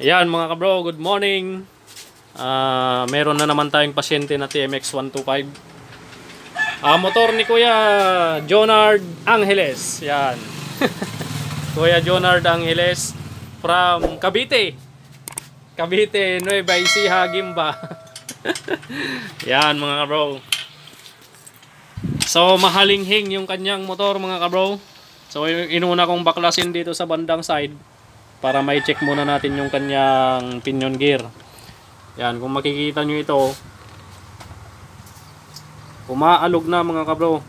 Yan mga kabro, good morning. Meron na naman tayong pasyente na TMX 125. Motor ni Kuya Jonard Angeles. Yan. Kuya Jonard Angeles from Cavite. Cavite, Nueva Ecija, Gimba. Yan mga kabro. So mahalinghing yung kanyang motor mga kabro. So inuna kong baklasin dito sa bandang side para may check muna natin yung kanyang pinion gear. Yan, kung makikita nyo ito, umaalog na mga kabro.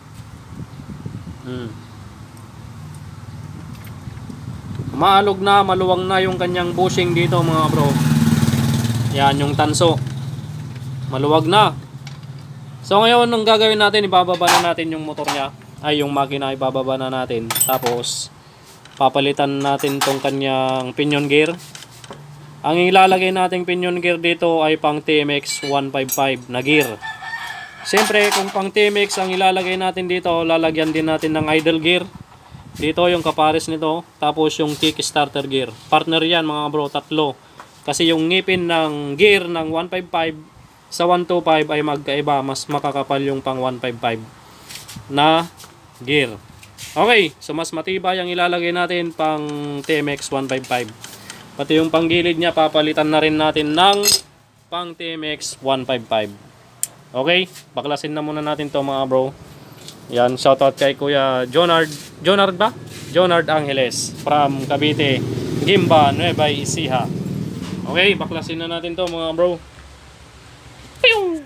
Umaalog na, maluwang na yung kanyang bushing dito mga kabro. Yan yung tanso, maluwag na. So ngayon ang gagawin natin, ibababa na natin yung motor nya, ay yung makina ibababa na natin. Tapos papalitan natin tong kanyang pinion gear. Ang ilalagay nating pinion gear dito ay pang TMX 155 na gear. Siyempre kung pang TMX ang ilalagay natin dito, lalagyan din natin ng idle gear. Dito yung kapares nito, tapos yung kickstarter gear. Partner yan mga bro, tatlo. Kasi yung ngipin ng gear ng 155 sa 125 ay magkaiba, mas makakapal yung pang 155 na gear. Okay, so mas matibay ang ilalagay natin pang TMX 155. Pati yung panggilid niya papalitan na rin natin ng pang TMX 155. Okay, baklasin na muna natin to mga bro. Yan, shoutout kay Kuya Jonard. Jonard ba? Jonard Angeles from Cavite, Gimba, Nueva Ecija. Okay, baklasin na natin to mga bro. Pew!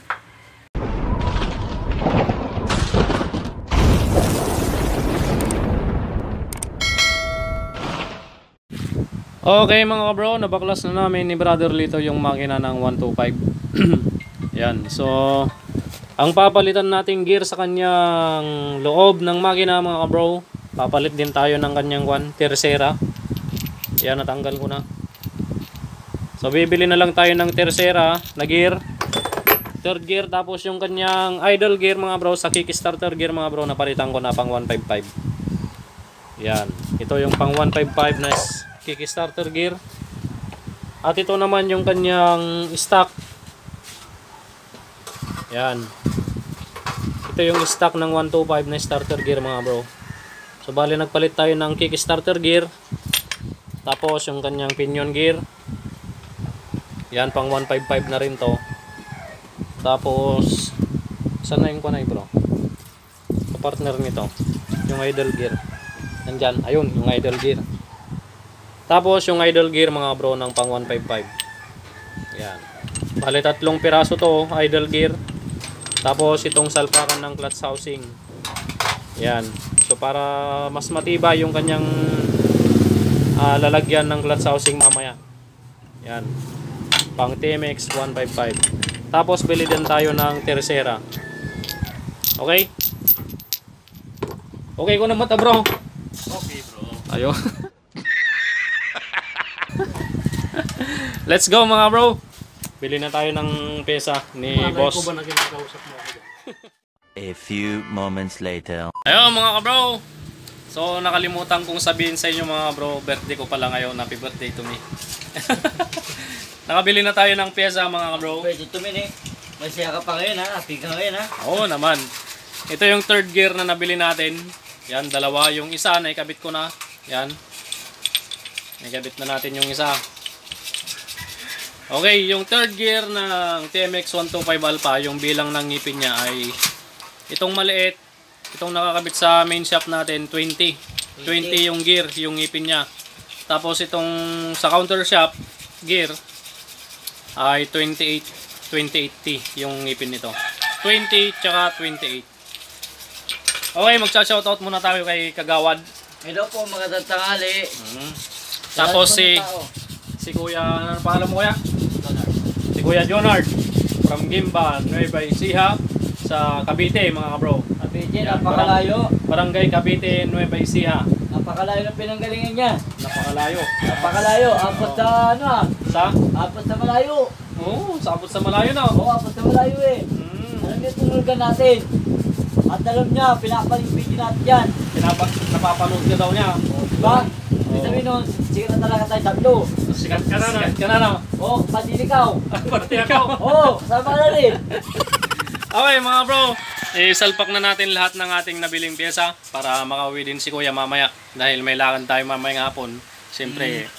Okay mga kabro, nabaklas na namin ni Brother Lito yung makina ng 125. Yan, so ang papalitan nating gear sa kanyang loob ng makina mga kabro, papalit din tayo ng kanyang tercera. Yan, natanggal ko na. So bibili na lang tayo ng tercera na gear, third gear, tapos yung kanyang idle gear mga bro sa kickstarter gear mga bro, napalitan ko na pang 155. Yan, ito yung pang 155 na kickstarter gear. At ito naman yung kanyang stock. Yan, ito yung stock ng 125 na starter gear mga bro. So bali nagpalit tayo ng kickstarter gear, tapos yung kanyang pinion gear. Yan, pang 155 na rin to. Tapos saan na yung kanay bro, partner nito, yung idle gear nandyan, ayun yung idle gear. Tapos yung idle gear mga bro ng pang 155. Yan, bali tatlong piraso to idle gear. Tapos itong salpakan ng clutch housing. Yan, so para mas matibay yung kanyang lalagyan ng clutch housing mamaya. Yan, pang TMX 155. Tapos bili din tayo ng tercera. Okay? Okay ko na mata bro. Okay bro. Ayo. Let's go mga bro. Bili na tayo ng pesa ni boss. Ko ba na kinakausap mo ako? A few moments later. Ayun mga kabro. So nakalimutan kong sabihin sa inyo mga bro, birthday ko pala ngayon. Happy birthday to me. Nakabili na tayo ng pesa mga kabro. Pwede to min eh. Masaya ka pa ngayon ha. Happy ka ngayon ha. Oo naman. Ito yung third gear na nabili natin. Yan, dalawa. Yung isa naikabit ko na. Yan. Naikabit na natin yung isa. Okay, yung third gear ng TMX 125 Alpha, yung bilang ng ngipin niya ay itong maliit, itong nakakabit sa main shaft natin, 20 yung gear, yung ngipin niya. Tapos itong sa counter shaft gear ay 28T yung ngipin nito. 20 tsaka 28. Okay, magsa-shoutout muna tayo kay Kagawad. Hello po mga tanghali. Tapos si Kuya, ano pangalan mo kuya? Si Kuya Jonard from Gimba, Nueva Ecija sa Cavite mga kabro. Cavite, napakalayo. Barangay Cavite, Nueva Ecija. Napakalayo ng pinanggalingan niya. Napakalayo. Napakalayo. Abot sa ano ah? Sa? Abot sa malayo. Oo, sabot sa malayo na. Oo, abot sa malayo eh. Alam niyo tunulgan natin. At alam niya, pinapalimpigin natin yan. Napapanood ka daw niya. O, diba? Oo. Ibig sabihin nun, sige na talaga tayo tatlo. Sikat ka na, no? Sikat ka na, no? Oo, pati ikaw. Pati ako. Oo, sama na rin. Okay mga bro, isalpak na natin lahat ng ating nabiling pyesa para makauwi din si Kuya mamaya dahil may lakad tayo mamayang hapon. Siyempre,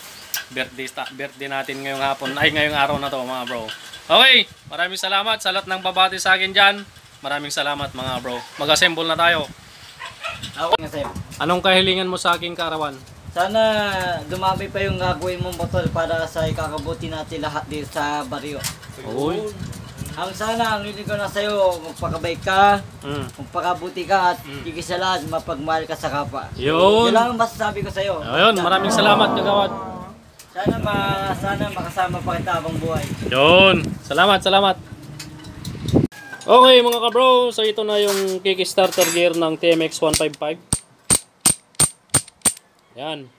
birthday natin ngayong hapon, ay ngayong araw na to mga bro. Okay, maraming salamat sa lahat ng babati sa akin dyan. Maraming salamat mga bro. Mag-assemble na tayo. Ako nga sa'yo. Anong kahilingan mo sa aking karawan? Sana dumami pa yung gagawin mong motor para sa ikakabuti natin lahat dito sa baryo. Uy. Ang sana, ang hiling ko na sa'yo, magpakabay ka, magpakabuti ka, at higit sa lahat, mapagmahal ka sa kapwa. Yun. Yun lang ang masasabi ko sa'yo. Ayun, maraming salamat kagawad. Sana makasama pa kita habang buhay. Yun. Salamat. Okay mga kabro, so ito na yung Kickstarter gear ng TMX 155. Yan.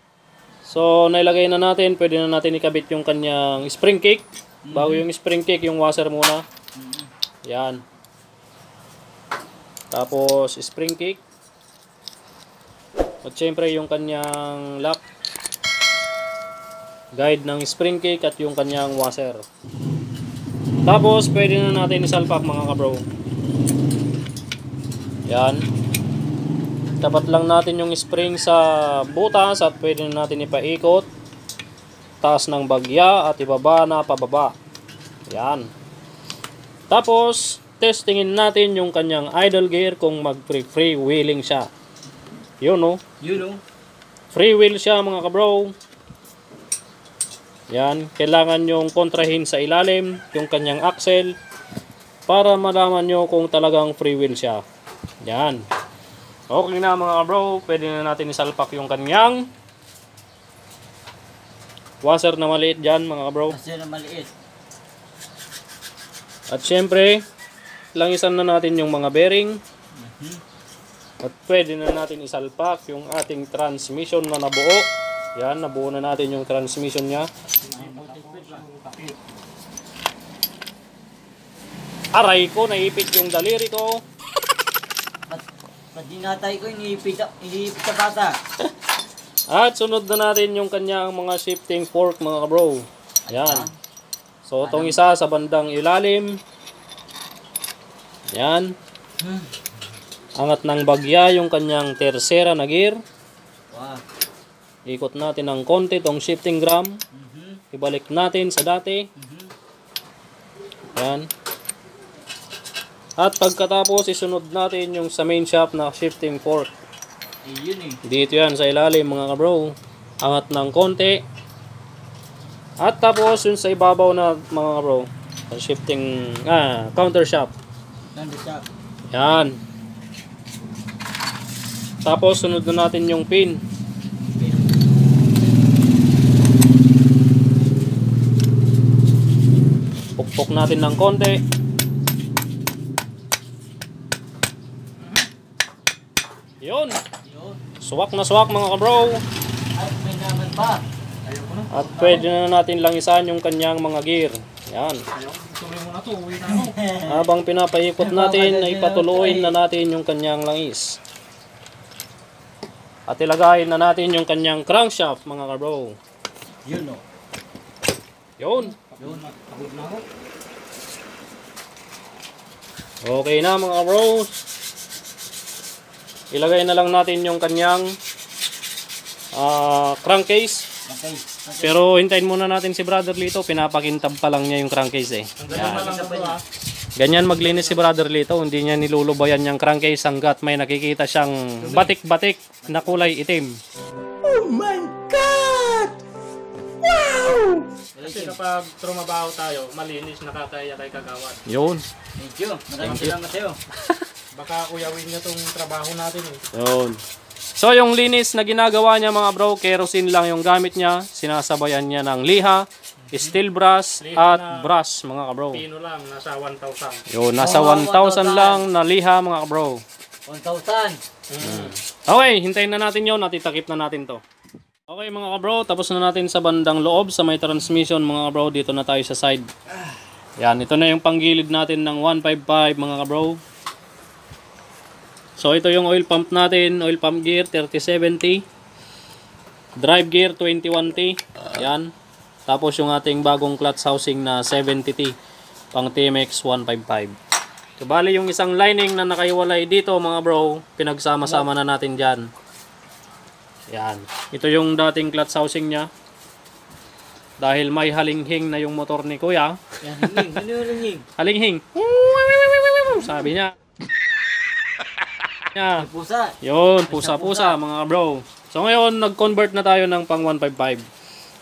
So nailagay na natin, pwede na natin ikabit yung kanyang spring cake. Bago yung spring cake, yung washer muna. Yan. Tapos spring cake. At syempre yung kanyang lock. Guide ng spring cake at yung kanyang washer. Tapos pwede na natin isalpak mga kabro. Yan. Tapat lang natin yung spring sa butas at pwede na natin ipaikot. Taas ng bagya at ibaba na pababa. Yan. Tapos testingin natin yung kanyang idle gear kung mag-free wheeling siya. Yun no. Free wheel siya mga kabro. Yan, kailangan yung kontrahin sa ilalim yung kanyang axle para malaman nyo kung talagang free wheel siya. Yan. Okay na mga bro, pwede na natin isalpak yung kanyang washer na maliit dyan mga bro. Kasi na maliit. At syempre, langisan na natin yung mga bearing. At pwede na natin isalpak yung ating transmission na nabuo. Yan, nabuo na natin yung transmission niya. Aray ko, naipit yung daliri ko. Pag dinatay ko, iniipit sa bata. At sunod na natin yung kanyang mga shifting fork mga bro. Yan. So itong isa sa bandang ilalim. Yan. Angat ng bagya yung kanyang tersera na gear. Wow. Ikot natin ng konti itong shifting gram. Ibalik natin sa dati. Yan. At pagkatapos isunod natin yung sa main shaft na shifting fork. Yun eh. Dito yan sa ilalim mga kabro. Angat ng konti. At tapos yun sa ibabaw na mga kabro. Shifting counter shaft. Nandun siya. Yan. Tapos sunod na natin yung pin. Pukpok natin ng konti. Yun. Suwak na suwak mga kabro. At may naman pa. At pwede na natin langisan yung kanyang mga gear. Yan. Habang pinapaikot natin, ay patuloyin na natin yung kanyang langis. At ilagay na natin yung kanyang crankshaft mga kabro. Yun o. Yun. Okay na mga kabro. Ilagay na lang natin yung kanyang crankcase. Okay. Pero hintayin muna natin si Brother Lito. Pinapakintab pa lang niya yung crankcase eh. Yan. Ganyan maglinis si Brother Lito. Hindi niya nilulubayan yung crankcase hanggat may nakikita siyang batik-batik na kulay itim. Oh my God! Wow! Kasi kapag trumabaho tayo, malinis nakakaya kay kagawad. Yun. Thank you. Maraming salamat sa'yo. Baka uyawin niya tong trabaho natin eh. Yun. So yung linis na ginagawa niya mga bro, kerosene lang yung gamit niya. Sinasabayan niya ng liha, steel brush at brush mga kabro. Pino lang, nasa 1,000. Yun, nasa 1,000 lang na liha mga kabro. 1,000. Okay, hintayin na natin yun. Natitakip na natin to. Okay mga kabro, tapos na natin sa bandang loob sa may transmission mga kabro. Dito na tayo sa side. Yan, ito na yung panggilid natin ng 155 mga kabro. So ito yung oil pump natin, oil pump gear 3070. Drive gear 21T. Yan. Tapos yung ating bagong clutch housing na 70T. Pang TMX 155. So, bali yung isang lining na nakaiwalay dito mga bro, pinagsama-sama na natin dyan. Yan. Ito yung dating clutch housing niya. Dahil may halinghing na yung motor ni Kuya. Yan, hinging. Ano yung hinging? Halinghing. Sabi niya. Yeah. Pusa. Yun, pusa-pusa mga bro. So ngayon, nag-convert na tayo ng pang 155.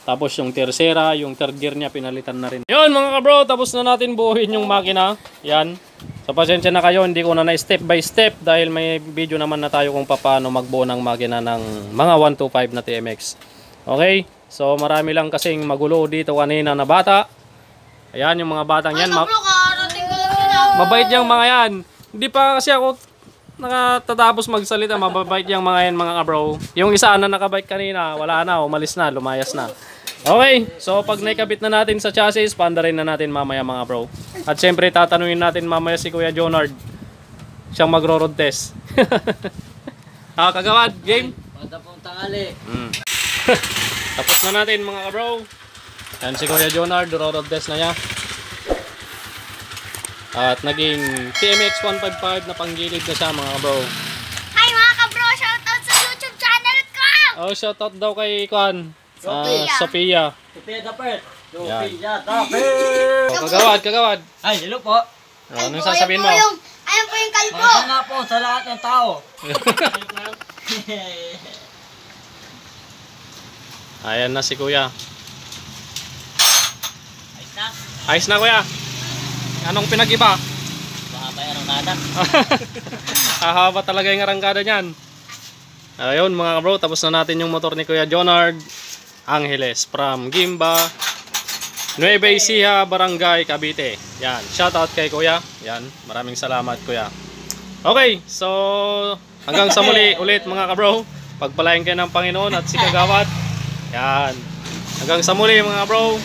Tapos yung tercera, yung third gear niya, pinalitan na rin. Yun mga bro, tapos na natin buuin yung makina. Yan. So pasensya na kayo, hindi ko na step by step dahil may video naman na tayo kung paano magbuo ng makina ng mga 125 na TMX. Okay? So marami lang kasing magulo dito kanina na bata. Ayan yung mga batang yan. Mabait yung mga yan. Hindi pa kasi ako nakatatapos magsalita, mababait yung mga yan mga bro. Yung isa na nakabike kanina, wala na, umalis na, lumayas na. Okay, so pag naikabit na natin sa chassis, paanda rin na natin mamaya mga bro. At syempre tatanungin natin mamaya si Kuya Jonard. Siyang magro-road test. Kagawad, game? Pagka pong tangali. Tapos na natin mga bro. Yan si Kuya Jonard, road test na niya. At naging TMX 155 na panggilid na siya mga bro. Hi mga kabro! Shoutout sa YouTube channel ko! Oh, shoutout daw kay Kwan. Sophia. Sophia. Sophia Dapert. Yan. Sophia Dapert. Oh, kagawad. Ay, hello po. Oh, anong sasabihin mo? Ayan po yung kalbo! Maganda nga po sa lahat ng tao. Ayan na si Kuya. Ayos na. Ayos na Kuya. Anong pinag-iba? Mahaba yung arangkada. Hahaba talaga yung arangkada niyan. Ayun mga bro, tapos na natin yung motor ni Kuya Jonard Angeles from Gimba, Nueva Ecija, Barangay, Cavite. Yan, shoutout kay Kuya. Yan, maraming salamat Kuya. Okay, so hanggang sa muli ulit mga kabro. Pagpalain kayo ng Panginoon at si Kagawad. Yan. Hanggang sa muli mga bro.